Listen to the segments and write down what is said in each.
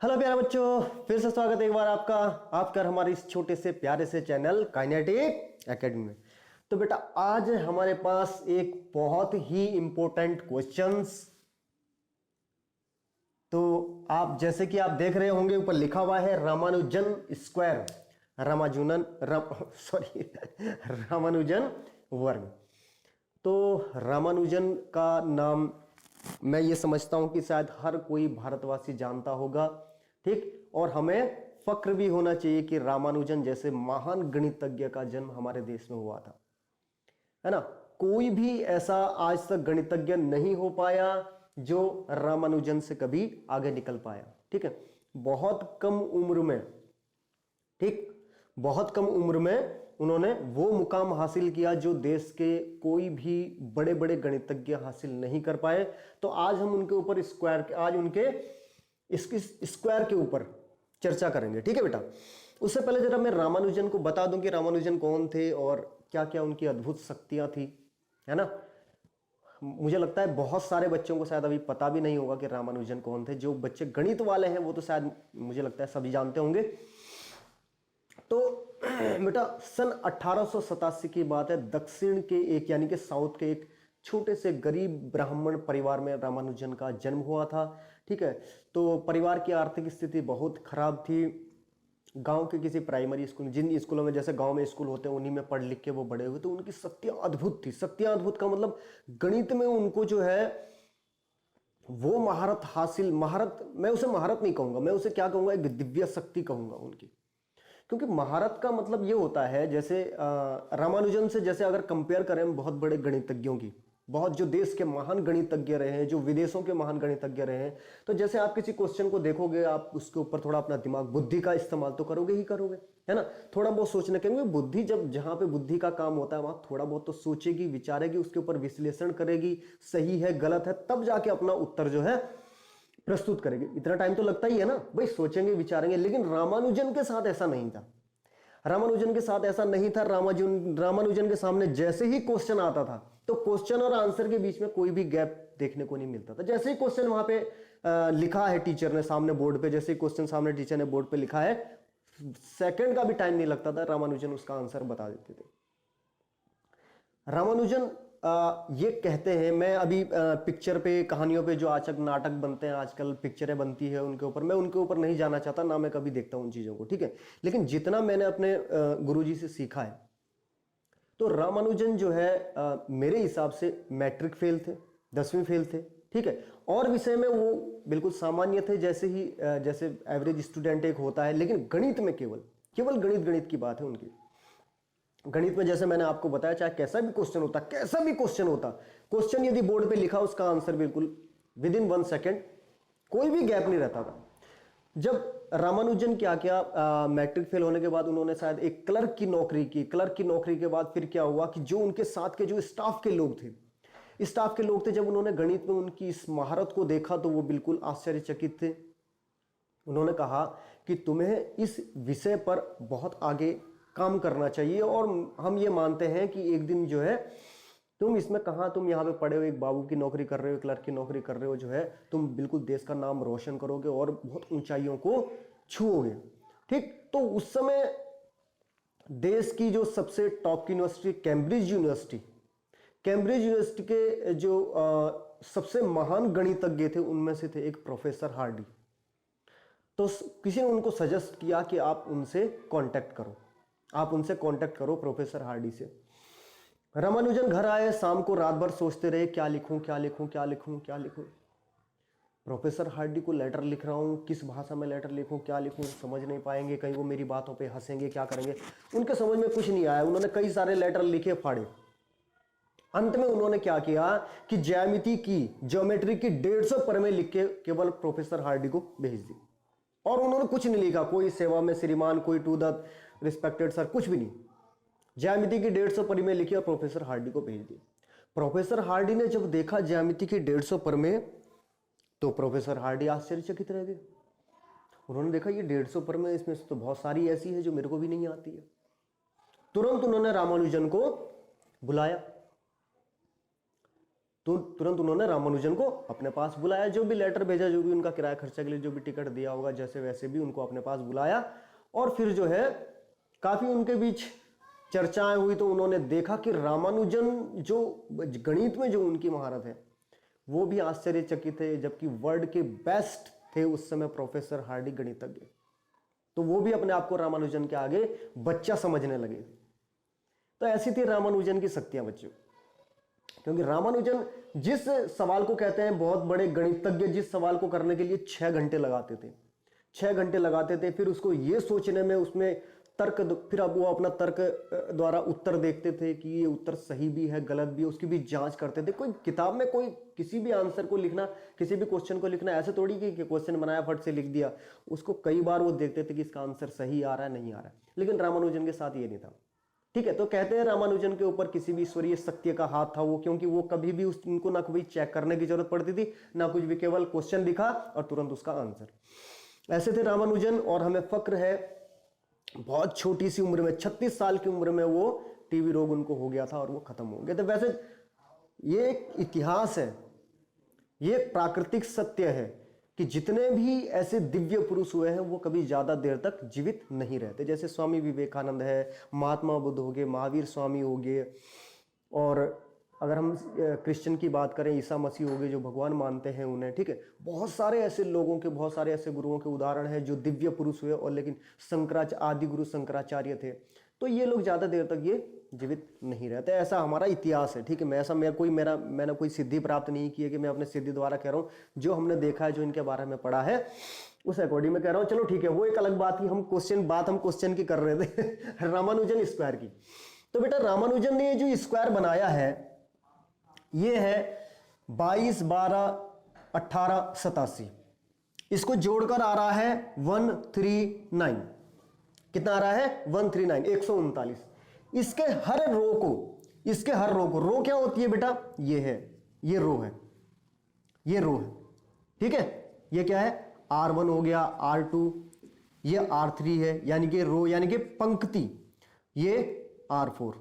Hello प्यारे बच्चों, फिर से स्वागत है एक बार आपका आपका हमारे इस छोटे से प्यारे से चैनल काइनेटिक एकेडमी में। तो बेटा आज हमारे पास एक बहुत ही इंपॉर्टेंट क्वेश्चंस। तो आप जैसे कि आप देख रहे होंगे ऊपर लिखा हुआ है रामानुजन स्क्वायर, रामानुजन वर्ग। तो रामानुजन का नाम मैं ये समझता हूं कि शायद हर कोई भारतवासी जानता होगा, ठीक। और हमें फक्र भी होना चाहिए कि रामानुजन जैसे महान गणितज्ञ का जन्म हमारे देश में हुआ था, है ना। कोई भी ऐसा आज तक गणितज्ञ नहीं हो पाया जो रामानुजन से कभी आगे निकल पाया, ठीक है। बहुत कम उम्र में, ठीक, बहुत कम उम्र में उन्होंने वो मुकाम हासिल किया जो देश के कोई भी बड़े बड़े गणितज्ञ हासिल नहीं कर पाए। तो आज हम उनके ऊपर आज उनके इसकी स्क्वायर के ऊपर चर्चा करेंगे, ठीक है बेटा। उससे पहले जरा मैं रामानुजन को बता दूं कि रामानुजन कौन थे और क्या क्या उनकी अद्भुत शक्तियां थी, है ना। मुझे लगता है बहुत सारे बच्चों को शायद अभी पता भी नहीं होगा कि रामानुजन कौन थे। जो बच्चे गणित वाले हैं वो तो शायद मुझे लगता है सभी जानते होंगे। तो बेटा सन 1887 की बात है। दक्षिण के एक यानी कि साउथ के एक छोटे से गरीब ब्राह्मण परिवार में रामानुजन का जन्म हुआ था, ठीक है। तो परिवार की आर्थिक स्थिति बहुत खराब थी। गांव के किसी प्राइमरी स्कूल, जिन स्कूलों में जैसे गांव में स्कूल होते हैं उन्हीं में पढ़ लिख के वो बड़े हुए। तो उनकी शक्तियां अद्भुत थी। शक्तियां अद्भुत का मतलब गणित में उनको जो है वो महारत मैं उसे महारत नहीं कहूंगा, मैं उसे क्या कहूंगा, एक दिव्य शक्ति कहूंगा उनकी। क्योंकि महारत का मतलब ये होता है जैसे रामानुजन से जैसे अगर कंपेयर करें बहुत बड़े गणितज्ञों की, बहुत जो देश के महान गणितज्ञ रहे हैं, जो विदेशों के महान गणितज्ञ रहे हैं, तो जैसे आप किसी क्वेश्चन को देखोगे आप उसके ऊपर थोड़ा अपना दिमाग बुद्धि का इस्तेमाल तो करोगे ही करोगे, है ना। थोड़ा बहुत सोचने के लिए बुद्धि, जब जहां पे बुद्धि का काम होता है वहां थोड़ा बहुत तो सोचेगी, विचारेगी, उसके ऊपर विश्लेषण करेगी, सही है गलत है, तब जाके अपना उत्तर जो है प्रस्तुत करेंगे। इतना टाइम तो लगता ही है ना भाई, सोचेंगे विचारेंगे। लेकिन रामानुजन के साथ ऐसा नहीं था। रामानुजन के साथ ऐसा नहीं था। रामानुजन के सामने जैसे ही क्वेश्चन आता था तो क्वेश्चन और आंसर के बीच में कोई भी गैप देखने को नहीं मिलता था। जैसे ही क्वेश्चन वहां पे लिखा है टीचर ने सामने बोर्ड पे, जैसे ही क्वेश्चन सामने टीचर ने बोर्ड पे लिखा है, सेकंड का भी टाइम नहीं लगता था, रामानुजन उसका आंसर बता देते थे। रामानुजन ये कहते हैं, मैं अभी पिक्चर पे, कहानियों पे जो आजकल नाटक बनते हैं, आजकल पिक्चरें बनती है उनके ऊपर, मैं उनके ऊपर नहीं जाना चाहता, ना मैं कभी देखता हूं उन चीजों को, ठीक है। लेकिन जितना मैंने अपने गुरुजी से सीखा है, तो रामानुजन जो है मेरे हिसाब से मैट्रिक फेल थे, 10वीं फेल थे, ठीक है। और विषय में वो बिल्कुल सामान्य थे, जैसे एवरेज स्टूडेंट एक होता है। लेकिन गणित में केवल गणित की बात है उनकी। गणित में जैसे मैंने आपको बताया, चाहे कैसा भी क्वेश्चन होता, क्वेश्चन यदि बोर्ड पे लिखा, उसका आंसर बिल्कुल विदिन 1 सेकेंड, कोई भी गैप नहीं रहता था। जब रामानुजन क्या किया, मैट्रिक फेल होने के बाद उन्होंने शायद एक क्लर्क की नौकरी की। क्लर्क की नौकरी के बाद फिर क्या हुआ कि जो उनके साथ के जो स्टाफ के लोग थे, जब उन्होंने गणित में उनकी इस महारत को देखा तो वो बिल्कुल आश्चर्यचकित थे। उन्होंने कहा कि तुम्हें इस विषय पर बहुत आगे काम करना चाहिए, और हम ये मानते हैं कि एक दिन जो है तुम इसमें कहां, तुम यहां पे पढ़े हो, एक बाबू की नौकरी कर रहे हो, क्लर्क की नौकरी कर रहे हो, जो है तुम बिल्कुल देश का नाम रोशन करोगे और बहुत ऊंचाइयों को छुओगे, ठीक। तो उस समय देश की जो सबसे टॉप की यूनिवर्सिटी कैम्ब्रिज यूनिवर्सिटी के जो सबसे महान गणितज्ञ थे उनमें से थे एक प्रोफेसर हार्डी। तो किसी ने उनको सजेस्ट किया कि आप उनसे कांटेक्ट करो प्रोफेसर हार्डी से। रामानुजन घर आए, शाम को रात भर सोचते रहे, क्या लिखूं। प्रोफेसर हार्डी को लेटर लिख रहा हूं, किस भाषा में लेटर लिखूं, क्या लिखूं, समझ नहीं पाएंगे, कहीं वो मेरी बातों पे हंसेंगे, क्या करेंगे। उनके समझ में कुछ नहीं आया। उन्होंने कई सारे लेटर लिखे, फाड़े। अंत में उन्होंने क्या किया कि ज्योमेट्री की 150 परमें लिख के केवल प्रोफेसर हार्डी को भेज दी। और उन्होंने कुछ नहीं लिखा, कोई सेवा में श्रीमान, कोई टू द रिस्पेक्टेड सर, कुछ भी नहीं। ज्यामिति की 150 परमें लिखी और प्रोफेसर हार्डी को भेज दी। प्रोफेसर हार्डी ने जब देखा ज्यामिति की 150 परमें, तो प्रोफेसर हार्डी आश्चर्यचकित रह गए। उन्होंने देखा ये 150 परमें, इसमें से तो बहुत सारी ऐसी है जो मेरे को भी नहीं आती है। तुरंत उन्होंने रामानुजन को बुलाया। तो तुरंत उन्होंने रामानुजन को अपने पास बुलाया, जो भी लेटर भेजा, जो भी उनका किराया खर्चा के लिए जो भी टिकट दिया होगा, जैसे वैसे भी उनको अपने पास बुलाया। और फिर जो है काफी उनके बीच चर्चाएं हुई, तो उन्होंने देखा कि रामानुजन जो गणित में जो उनकी महारत है वो भी आश्चर्यचकित है, जबकि वर्ल्ड के बेस्ट थे उस समय प्रोफेसर हार्डी गणितज्ञ, तो वो भी अपने आप को रामानुजन के आगे बच्चा समझने लगे। तो ऐसी थी रामानुजन की शक्तियां बच्चों, क्योंकि रामानुजन जिस सवाल को कहते हैं बहुत बड़े गणितज्ञ, जिस सवाल को करने के लिए 6 घंटे लगाते थे, 6 घंटे लगाते थे, फिर उसको ये सोचने में, उसमें तर्क, फिर अब वो अपना तर्क द्वारा उत्तर देखते थे कि ये उत्तर सही भी है गलत भी है, उसकी भी जांच करते थे। कोई किताब में कोई किसी भी आंसर को लिखना, किसी भी क्वेश्चन को लिखना ऐसे थोड़ी कि क्वेश्चन बनाया फट से लिख दिया, उसको कई बार वो देखते थे कि इसका आंसर सही आ रहा है नहीं आ रहा है। लेकिन रामानुजन के साथ ये नहीं था, ठीक है। तो कहते हैं रामानुजन के ऊपर किसी भी ईश्वरीय शक्ति का हाथ था वो, क्योंकि वो कभी भी उनको ना कभी चेक करने की जरूरत पड़ती थी ना कुछ भी, केवल क्वेश्चन लिखा और तुरंत उसका आंसर। ऐसे थे रामानुजन। और हमें फक्र है बहुत छोटी सी उम्र में, 36 साल की उम्र में वो टीबी रोग उनको हो गया था और वो खत्म हो गए थे। वैसे ये एक इतिहास है, ये एक प्राकृतिक सत्य है कि जितने भी ऐसे दिव्य पुरुष हुए हैं वो कभी ज्यादा देर तक जीवित नहीं रहते। जैसे स्वामी विवेकानंद है, महात्मा बुद्ध हो गए, महावीर स्वामी हो गए, और अगर हम क्रिश्चियन की बात करें, ईसा मसीह हो गए जो भगवान मानते हैं उन्हें, ठीक है। बहुत सारे ऐसे लोगों के, बहुत सारे ऐसे गुरुओं के उदाहरण हैं जो दिव्य पुरुष हुए और लेकिन आदि गुरु शंकराचार्य थे, तो ये लोग ज्यादा देर तक ये जीवित नहीं रहते। ऐसा हमारा इतिहास है, ठीक है। मैंने कोई सिद्धि प्राप्त नहीं की है कि मैं अपने सिद्धि द्वारा कह रहा हूँ, जो हमने देखा है, जो इनके बारे में पढ़ा है उस अकॉर्डिंग में कह रहा हूँ। चलो ठीक है, वो एक अलग बात थी। हम क्वेश्चन की कर रहे थे रामानुजन स्क्वायर की। तो बेटा रामानुजन ने जो स्क्वायर बनाया है ये है 22 12 18 87, इसको जोड़कर आ रहा है 139। कितना आ रहा है? 139, 139। इसके हर रो को, रो क्या होती है बेटा? ये है, ये रो है, ये रो है, ठीक है। ये क्या है? R1 हो गया, R2, ये R3 है, यानी कि रो यानी कि पंक्ति, ये R4।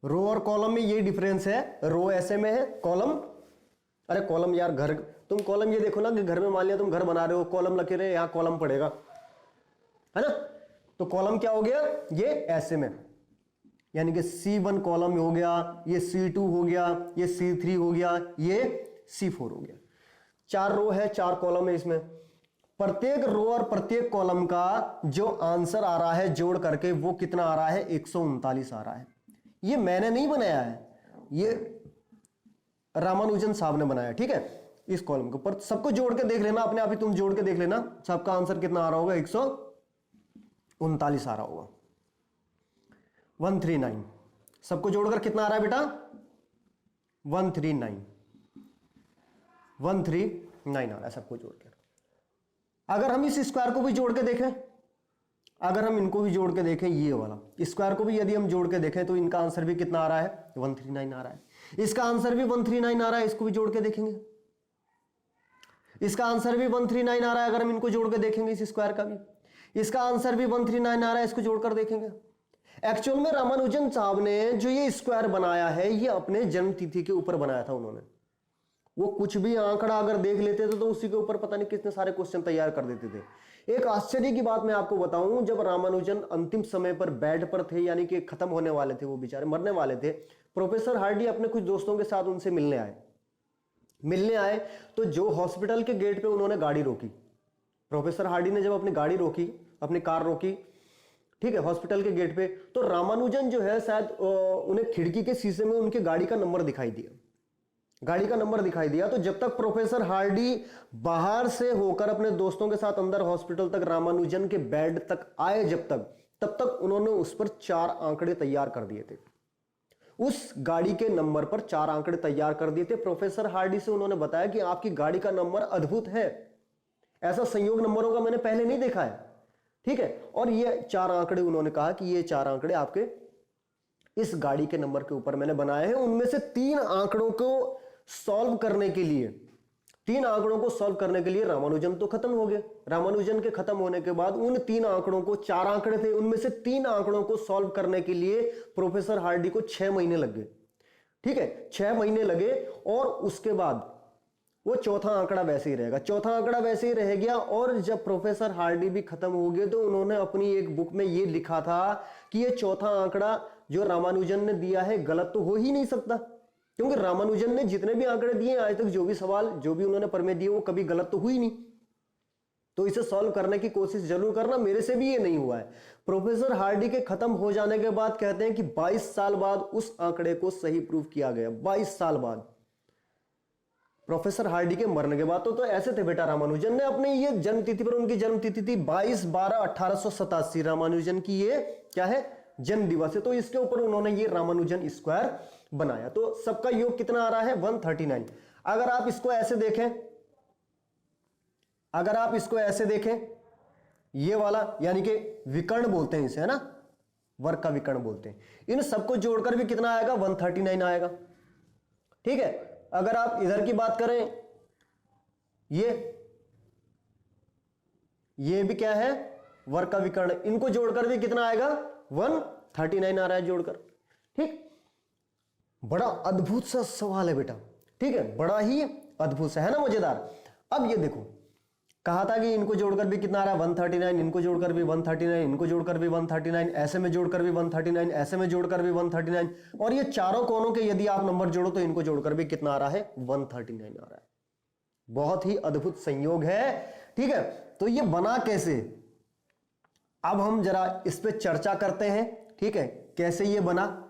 रो और कॉलम में ये डिफरेंस है, रो ऐसे में है, कॉलम, अरे कॉलम यार, घर, तुम कॉलम ये देखो ना कि घर में मान लिया तुम घर बना रहे हो, कॉलम लगे रहे, यहां कॉलम पड़ेगा, है ना। तो कॉलम क्या हो गया? ये ऐसे में, यानी कि C1 कॉलम हो गया, ये C2 हो गया, ये C3 हो गया, ये C4 हो गया। 4 रो है, 4 कॉलम है इसमें। प्रत्येक रो और प्रत्येक कॉलम का जो आंसर आ रहा है जोड़ करके वो कितना आ रहा है? 139 आ रहा है। ये मैंने नहीं बनाया है, ये रामानुजन साहब ने बनाया, ठीक है। इस कॉलम को पर सबको जोड़ के देख लेना, अपने आप ही तुम जोड़ के देख लेना, सबका आंसर कितना आ रहा होगा? 139 आ रहा होगा, 139। सबको जोड़कर कितना आ रहा है बेटा? 139 आ रहा है सबको जोड़कर। अगर हम इस स्क्वायर को भी जोड़ के देखें, अगर हम इनको भी जोड़ के देखें, ये वाला स्क्वायर को भी यदि हम जोड़ के देखें तो इनका आंसर भी कितना आ रहा है? 139 आ रहा है। इसका आंसर भी 139 आ रहा है, इसको भी जोड़ के देखेंगे, इसका आंसर भी 139 आ रहा है। अगर हम इनको जोड़ के देखेंगे, इस स्क्वायर का भी, इसका आंसर भी 139 आ रहा है, इसको जोड़कर देखेंगे। एक्चुअल में रामानुजन साहब ने जो ये स्क्वायर बनाया है, ये अपने जन्म तिथि के ऊपर बनाया था उन्होंने। वो कुछ भी आंकड़ा अगर देख लेते थे तो उसी के ऊपर पता नहीं कितने सारे क्वेश्चन तैयार कर देते थे। एक आश्चर्य की बात मैं आपको बताऊं, जब रामानुजन अंतिम समय पर बेड पर थे, यानी कि खत्म होने वाले थे, वो बेचारे मरने वाले थे, प्रोफेसर हार्डी अपने कुछ दोस्तों के साथ उनसे मिलने आए। तो जो हॉस्पिटल के गेट पे उन्होंने गाड़ी रोकी, प्रोफेसर हार्डी ने जब अपनी गाड़ी रोकी, अपनी कार रोकी, ठीक है, हॉस्पिटल के गेट पे, तो रामानुजन जो है शायद उन्हें खिड़की के शीशे में उनके गाड़ी का नंबर दिखाई दिया। तो जब तक प्रोफेसर हार्डी बाहर से होकर अपने दोस्तों के साथ अंदर हॉस्पिटल तक रामानुजन के बेड तक आए, तब तक उन्होंने उस पर 4 आंकड़े तैयार कर दिए थे। उस गाड़ी के नंबर पर 4 आंकड़े तैयार कर दिए थे। प्रोफेसर हार्डी से उन्होंने बताया कि आपकी गाड़ी का नंबर अद्भुत है, ऐसा संयोग नंबरों का मैंने पहले नहीं देखा है, ठीक है। और ये 4 आंकड़े उन्होंने कहा कि ये 4 आंकड़े आपके इस गाड़ी के नंबर के ऊपर मैंने बनाए हैं। उनमें से 3 आंकड़ों को सॉल्व करने के लिए 3 आंकड़ों को सॉल्व करने के लिए रामानुजन तो खत्म हो गए। रामानुजन के खत्म होने के बाद उन 3 आंकड़ों को, 4 आंकड़े थे, उनमें से 3 आंकड़ों को सॉल्व करने के लिए प्रोफेसर हार्डी को 6 महीने लग गए। ठीक है, 6 महीने लगे और उसके बाद वो चौथा आंकड़ा वैसे ही रहेगा, चौथा आंकड़ा वैसे ही रह गया। और जब प्रोफेसर हार्डी भी खत्म हो गए तो उन्होंने अपनी एक बुक में ये लिखा था कि ये चौथा आंकड़ा जो रामानुजन ने दिया है गलत तो हो ही नहीं सकता, क्योंकि रामानुजन ने जितने भी आंकड़े दिए आज तक, जो भी सवाल, जो भी उन्होंने प्रमेय दिए, वो कभी गलत तो हुई नहीं। तो इसे सॉल्व करने की कोशिश जरूर करना, मेरे से भी ये नहीं हुआ है। प्रोफेसर हार्डी के खत्म हो जाने के बाद कहते हैं कि 22 साल बाद उस आंकड़े को सही प्रूव किया गया। 22 साल बाद, प्रोफेसर हार्डी के मरने के बाद तो ऐसे थे बेटा। रामानुजन ने अपने ये जन्म तिथि पर, उनकी जन्म तिथि थी 22/12/1887, रामानुजन की ये क्या है, जन्म दिवस है। तो इसके ऊपर उन्होंने ये रामानुजन स्क्वायर बनाया। तो सबका योग कितना आ रहा है, 139। अगर आप इसको ऐसे देखें, अगर आप इसको ऐसे देखें, ये वाला यानी कि विकर्ण बोलते हैं इसे, है ना, वर्ग का विकर्ण बोलते हैं, इन सबको जोड़कर भी कितना आएगा, 139 आएगा। ठीक है, अगर आप इधर की बात करें, ये भी क्या है, वर्ग का विकर्ण, इनको जोड़कर भी कितना आएगा, 139 आ रहा है जोड़कर। ठीक, बड़ा अद्भुत सा सवाल है बेटा। ठीक है, बड़ा ही अद्भुत सा है ना, मजेदार। अब ये देखो, कहा था कि इनको जोड़कर भी कितना आ रहा है, 139, इनको जोड़कर भी 139, इनको जोड़कर भी 139, ऐसे में जोड़कर भी 139, ऐसे में जोड़कर भी 139, और ये चारों कोनों के यदि आप नंबर जोड़ो तो इनको जोड़कर भी कितना आ रहा है, 139 आ रहा है। बहुत ही अद्भुत संयोग है। ठीक है, तो ये बना कैसे, अब हम जरा इस पे चर्चा करते हैं। ठीक है, कैसे ये बना।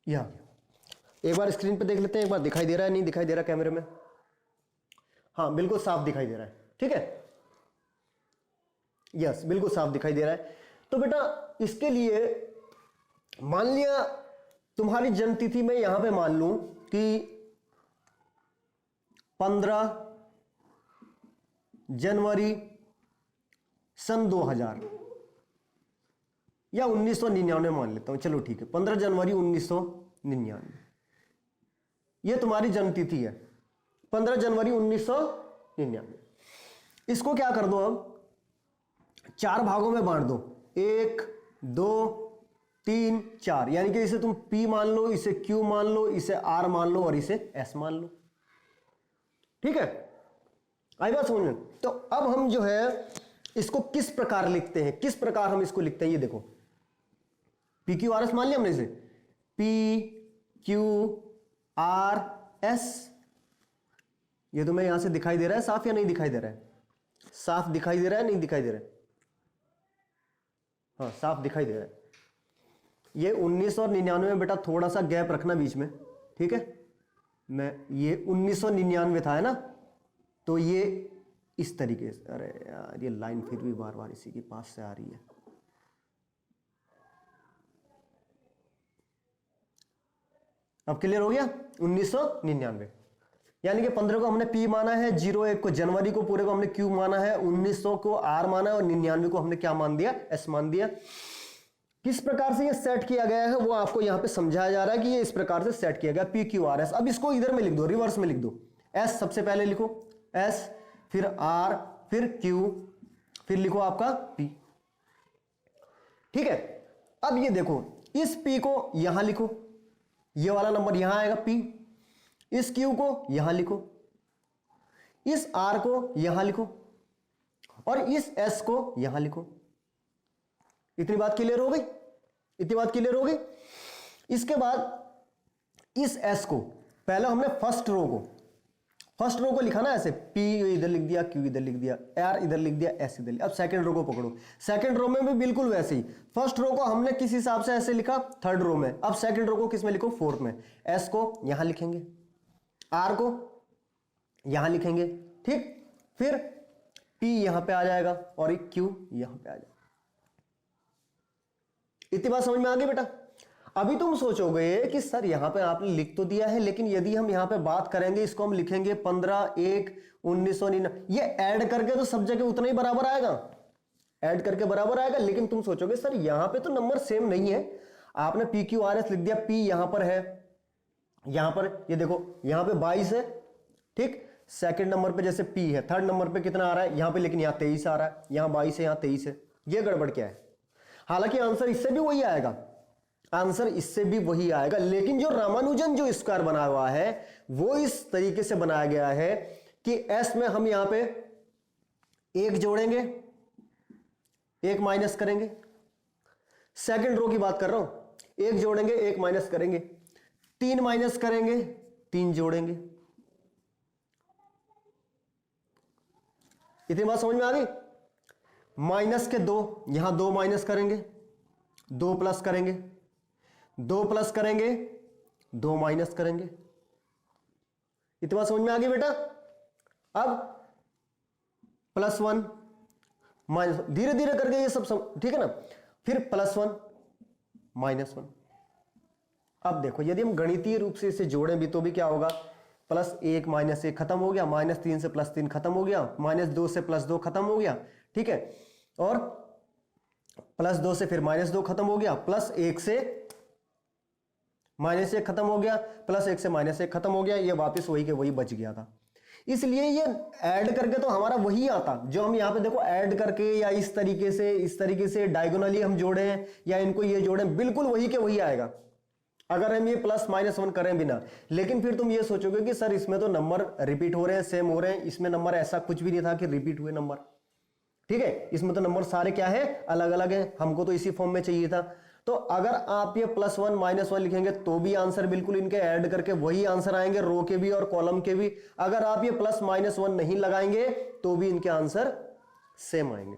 यहां एक बार स्क्रीन पे देख लेते हैं, एक बार दिखाई दे रहा है, नहीं दिखाई दे रहा कैमरे में, हाँ बिल्कुल साफ दिखाई दे रहा है। ठीक है, यस बिल्कुल साफ दिखाई दे रहा है। तो बेटा इसके लिए मान लिया तुम्हारी जन्म तिथि में यहां पे मान लूं कि 15 जनवरी सन 2000 या 1999 मान लेता हूं, चलो ठीक है, 15 जनवरी 1999 ये तुम्हारी जन्म तिथि है, 15 जनवरी 1999। इसको क्या कर दो, अब 4 भागों में बांट दो, 1 2 3 4, यानी कि इसे तुम P मान लो, इसे Q मान लो, इसे R मान लो और इसे S मान लो। ठीक है, आई बात समझ में। तो अब हम जो है इसको किस प्रकार लिखते हैं, किस प्रकार हम इसको लिखते हैं, ये देखो, PQRS मान लिया हमने इसे, PQRS। ये तुम्हें यहां से दिखाई दे रहा है साफ या नहीं दिखाई दे रहा है, साफ दिखाई दे रहा है, नहीं दिखाई दे रहा है, हाँ साफ दिखाई दे रहा है। ये 1999 में बेटा थोड़ा सा गैप रखना बीच में। ठीक है, मैं ये 1999 था, है ना, तो ये इस तरीके से, अरे यार ये लाइन फिर भी बार बार इसी के पास से आ रही है। अब क्लियर हो गया, 1999, यानी कि 15 को हमने P माना है, 01 को जनवरी को पूरे को हमने Q माना है, 1900 को R माना है और 99 को हमने क्या मान दिया, S मान दिया। किस प्रकार से ये सेट किया गया है वो आपको यहां पे समझाया जा रहा है कि ये इस प्रकार से सेट किया गया, PQRS। अब इसको इधर में लिख दो, रिवर्स में लिख दो, S सबसे पहले लिखो, S फिर R फिर Q फिर लिखो आपका P। ठीक है, अब ये देखो, इस P को यहां लिखो, ये वाला नंबर यहां आएगा P, इस Q को यहां लिखो, इस R को यहां लिखो और इस S को यहां लिखो। इतनी बात क्लियर हो गई, इतनी बात क्लियर हो गई। इसके बाद इस S को, पहले हमने फर्स्ट रो को लिखा ना ऐसे, P इधर लिख दिया, Q इधर लिख दिया, R इधर लिख दिया, S इधर लिखा। अब सेकंड रो को पकड़ो, सेकंड रो में भी बिल्कुल वैसे ही, फर्स्ट रो को हमने किस हिसाब से ऐसे लिखा, थर्ड रो में। अब सेकंड रो को किस में लिखो, फोर्थ में। S को यहां लिखेंगे, R को यहां लिखेंगे, ठीक, फिर P यहां पे आ जाएगा और एक Q यहां पे आ जाएगा। इतनी बात समझ में आ गई बेटा। अभी तुम सोचोगे कि सर यहां पे आपने लिख तो दिया है, लेकिन यदि हम यहां पे बात करेंगे, इसको हम लिखेंगे 15/1/1999, ये ऐड करके तो सब जगह उतना ही बराबर आएगा, ऐड करके बराबर आएगा। लेकिन तुम सोचोगे सर यहां पे तो नंबर सेम नहीं है, आपने PQRS लिख दिया, P यहां पर है, यहां पर ये देखो यहां पे 22 है, ठीक। सेकंड नंबर पे जैसे P है, थर्ड नंबर पे कितना आ रहा है यहां पे, लेकिन यहां 23 आ रहा है, यहां 22 है, यहां 23 है, ये गड़बड़ क्या है? हालांकि आंसर इससे भी वही आएगा, आंसर इससे भी वही आएगा, लेकिन जो रामानुजन जो स्क्वायर बना हुआ है वो इस तरीके से बनाया गया है कि S में हम यहां पे एक जोड़ेंगे, एक माइनस करेंगे, सेकंड रो की बात कर रहा हूं, एक जोड़ेंगे एक माइनस करेंगे, 3 माइनस करेंगे 3 जोड़ेंगे। इतनी बात समझ में आ गई? माइनस के 2, यहां 2 माइनस करेंगे, 2 प्लस करेंगे, 2 प्लस करेंगे 2 माइनस करेंगे। इतनी बात समझ में आ गई बेटा? अब +1 माइनस, धीरे धीरे करके ये सब ठीक है ना, फिर +1 -1। अब देखो यदि हम गणितीय रूप से इसे जोड़ें भी तो भी क्या होगा, +1 -1 खत्म हो गया, -3 से +3 खत्म हो गया, -2 से +2 खत्म हो गया, ठीक है, और +2 से फिर -2 खत्म हो गया, +1 से -1 खत्म हो गया, +1 से -1 खत्म हो गया, ये वापस वही के वही बच गया था। इसलिए ये ऐड करके तो हमारा वही आता, जो हम यहां पे देखो ऐड करके या इस तरीके से डायगोनली हम जोड़े या इनको ये जोड़े, बिल्कुल वही के वही आएगा अगर हम ये +-1 करें बिना। लेकिन फिर तुम ये सोचोगे कि सर इसमें तो नंबर रिपीट हो रहे हैं, सेम हो रहे हैं, इसमें नंबर ऐसा कुछ भी नहीं था कि रिपीट हुए नंबर, ठीक है, इसमें तो नंबर सारे क्या है, अलग अलग है, हमको तो इसी फॉर्म में चाहिए था। तो अगर आप ये +1 -1 लिखेंगे तो भी आंसर बिल्कुल इनके ऐड करके वही आंसर आएंगे, रो के भी और कॉलम के भी। अगर आप ये +-1 नहीं लगाएंगे तो भी इनके आंसर सेम आएंगे।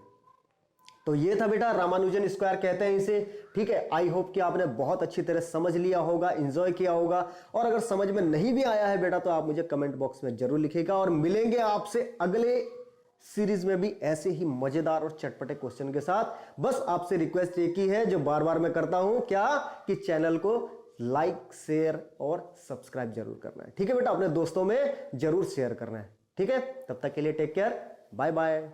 तो ये था बेटा रामानुजन स्क्वायर कहते हैं इसे, ठीक है। आई होप कि आपने बहुत अच्छी तरह समझ लिया होगा, एंजॉय किया होगा, और अगर समझ में नहीं भी आया है बेटा तो आप मुझे कमेंट बॉक्स में जरूर लिखिएगा, और मिलेंगे आपसे अगले सीरीज में भी ऐसे ही मजेदार और चटपटे क्वेश्चन के साथ। बस आपसे रिक्वेस्ट एक ही है जो बार बार मैं करता हूं, क्या कि चैनल को लाइक, शेयर और सब्सक्राइब जरूर करना है, ठीक है बेटा, अपने दोस्तों में जरूर शेयर करना है, ठीक है। तब तक के लिए टेक केयर, बाय बाय।